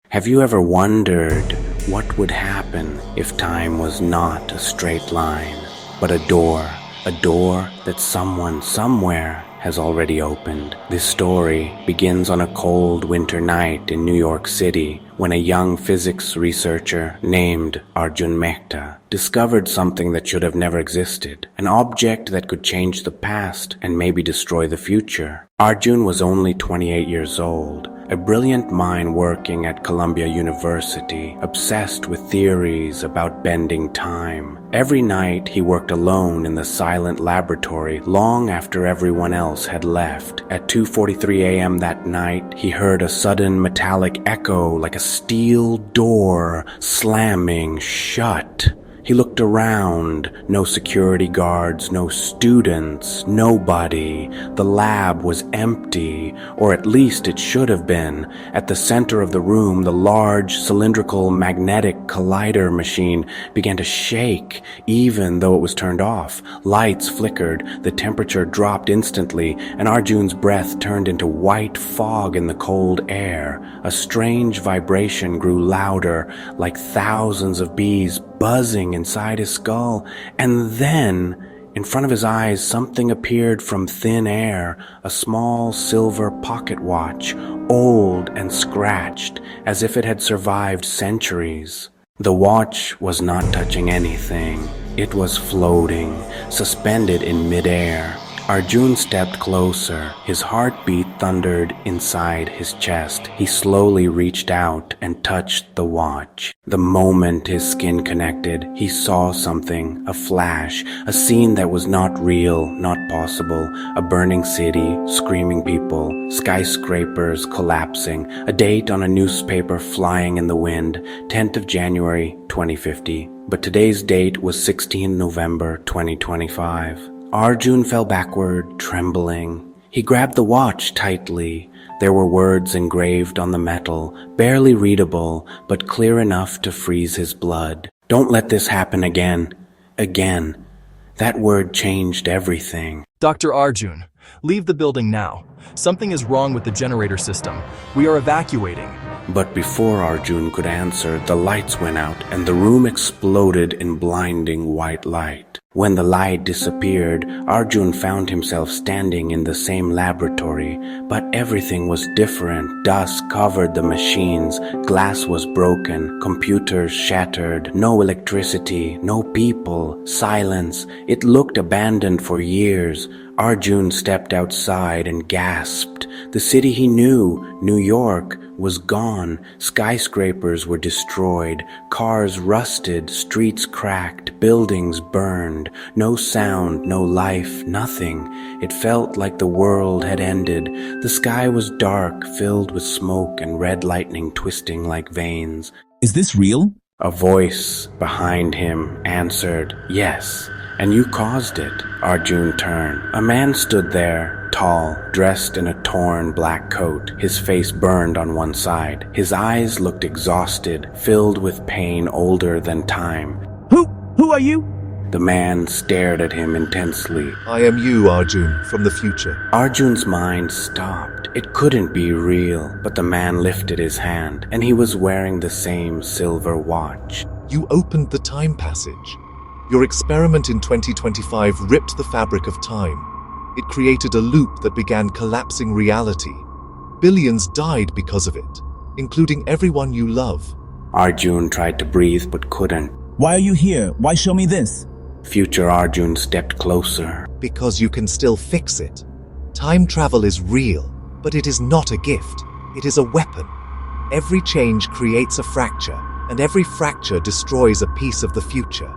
Have you ever wondered what would happen if time was not a straight line, but a door that someone somewhere has already opened? This story begins on a cold winter night in New York City when a young physics researcher named Arjun Mehta discovered something that should have never existed, an object that could change the past and maybe destroy the future. Arjun was only 28 years old, a brilliant mind working at Columbia University, obsessed with theories about bending time. Every night he worked alone in the silent laboratory long after everyone else had left. At 2:43 a.m. that night, he heard a sudden metallic echo like a steel door slamming shut. He looked around. No security guards, no students, nobody. The lab was empty, or at least it should have been. At the center of the room, the large cylindrical magnetic collider machine began to shake, even though it was turned off. Lights flickered, the temperature dropped instantly, and Arjun's breath turned into white fog in the cold air. A strange vibration grew louder, like thousands of bees buzzing inside his skull, and then, in front of his eyes, something appeared from thin air, a small silver pocket watch, old and scratched, as if it had survived centuries. The watch was not touching anything. It was floating, suspended in midair. Arjun stepped closer. His heartbeat thundered inside his chest. He slowly reached out and touched the watch. The moment his skin connected, he saw something, a flash, a scene that was not real, not possible. A burning city, screaming people, skyscrapers collapsing, a date on a newspaper flying in the wind, 10th of January, 2050. But today's date was 16 November, 2025. Arjun fell backward, trembling. He grabbed the watch tightly. There were words engraved on the metal, barely readable, but clear enough to freeze his blood. "Don't let this happen again." Again. That word changed everything. Dr. Arjun, leave the building now. Something is wrong with the generator system. We are evacuating. But before Arjun could answer, the lights went out and the room exploded in blinding white light. When the light disappeared, Arjun found himself standing in the same laboratory, but everything was different. Dust covered the machines, glass was broken, computers shattered, no electricity, no people, silence. It looked abandoned for years. Arjun stepped outside and gasped. The city he knew, New York, was gone. Skyscrapers were destroyed, cars rusted, streets cracked, buildings burned. No sound, no life, nothing. It felt like the world had ended. The sky was dark, filled with smoke and red lightning twisting like veins. Is this real? A voice behind him answered, "Yes, and you caused it." Arjun turned. A man stood there, tall, dressed in a torn black coat. His face burned on one side. His eyes looked exhausted, filled with pain older than time. Who are you? The man stared at him intensely. I am you, Arjun, from the future. Arjun's mind stopped. It couldn't be real, but the man lifted his hand, and he was wearing the same silver watch. You opened the time passage. Your experiment in 2025 ripped the fabric of time. It created a loop that began collapsing reality. Billions died because of it, including everyone you love. Arjun tried to breathe but couldn't. Why are you here? Why show me this? Future Arjun stepped closer. Because you can still fix it. Time travel is real, but it is not a gift. It is a weapon. Every change creates a fracture, and every fracture destroys a piece of the future.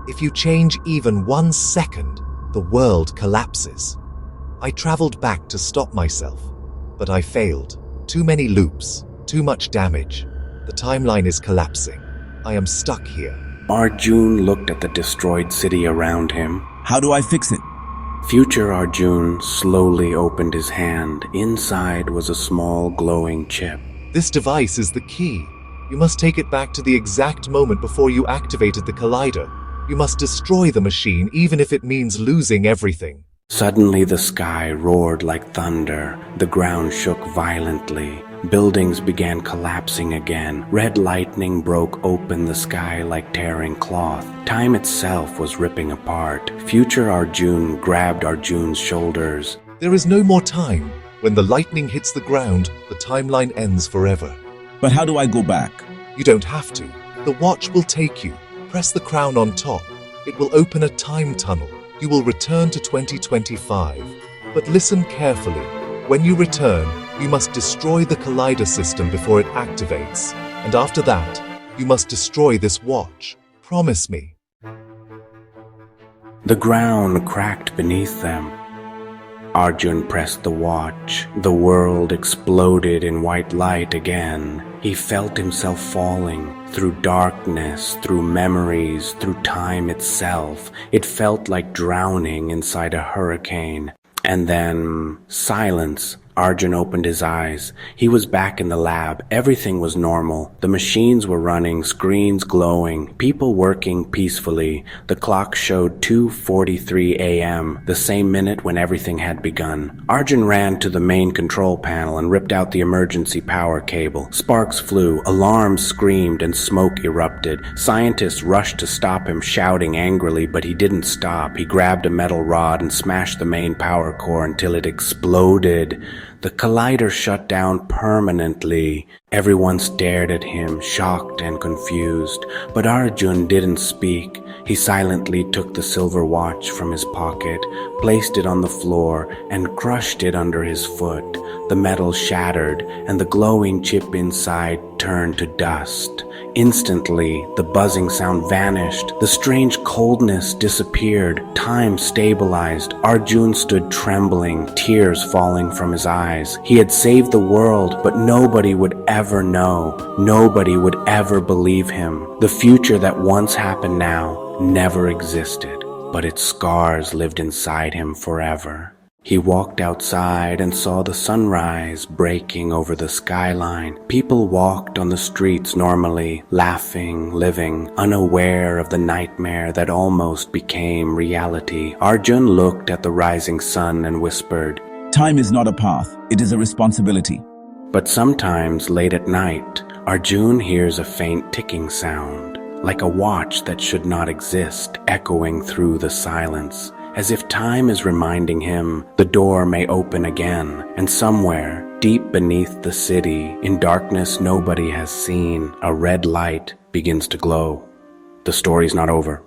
If you change even 1 second, the world collapses. I traveled back to stop myself, but I failed. Too many loops, too much damage. The timeline is collapsing. I am stuck here. Arjun looked at the destroyed city around him. How do I fix it? Future Arjun slowly opened his hand. Inside was a small glowing chip. This device is the key. You must take it back to the exact moment before you activated the collider. You must destroy the machine, even if it means losing everything. Suddenly the sky roared like thunder. The ground shook violently. Buildings began collapsing again. Red lightning broke open the sky like tearing cloth. Time itself was ripping apart. Future Arjun grabbed Arjun's shoulders. There is no more time. When the lightning hits the ground, the timeline ends forever. But how do I go back? You don't have to. The watch will take you. Press the crown on top. It will open a time tunnel. You will return to 2025. But listen carefully. When you return, you must destroy the collider system before it activates. And after that, you must destroy this watch. Promise me. The ground cracked beneath them. Arjun pressed the watch. The world exploded in white light again. He felt himself falling through darkness, through memories, through time itself. It felt like drowning inside a hurricane. And then silence. Arjun opened his eyes. He was back in the lab. Everything was normal. The machines were running, screens glowing, people working peacefully. The clock showed 2:43 a.m., the same minute when everything had begun. Arjun ran to the main control panel and ripped out the emergency power cable. Sparks flew, alarms screamed, and smoke erupted. Scientists rushed to stop him, shouting angrily, but he didn't stop. He grabbed a metal rod and smashed the main power core until it exploded. The collider shut down permanently. Everyone stared at him, shocked and confused. But Arjun didn't speak. He silently took the silver watch from his pocket, placed it on the floor, and crushed it under his foot. The metal shattered, and the glowing chip inside turned to dust. Instantly, the buzzing sound vanished. The strange coldness disappeared. Time stabilized. Arjun stood trembling, tears falling from his eyes. He had saved the world, but nobody would ever know. Nobody would ever believe him. The future that once happened now never existed, but its scars lived inside him forever. He walked outside and saw the sunrise breaking over the skyline. People walked on the streets normally, laughing, living, unaware of the nightmare that almost became reality. Arjun looked at the rising sun and whispered, Time is not a path, it is a responsibility. But sometimes, late at night, Arjun hears a faint ticking sound, like a watch that should not exist, echoing through the silence. As if time is reminding him the door may open again, and somewhere, deep beneath the city, in darkness nobody has seen, a red light begins to glow. The story's not over.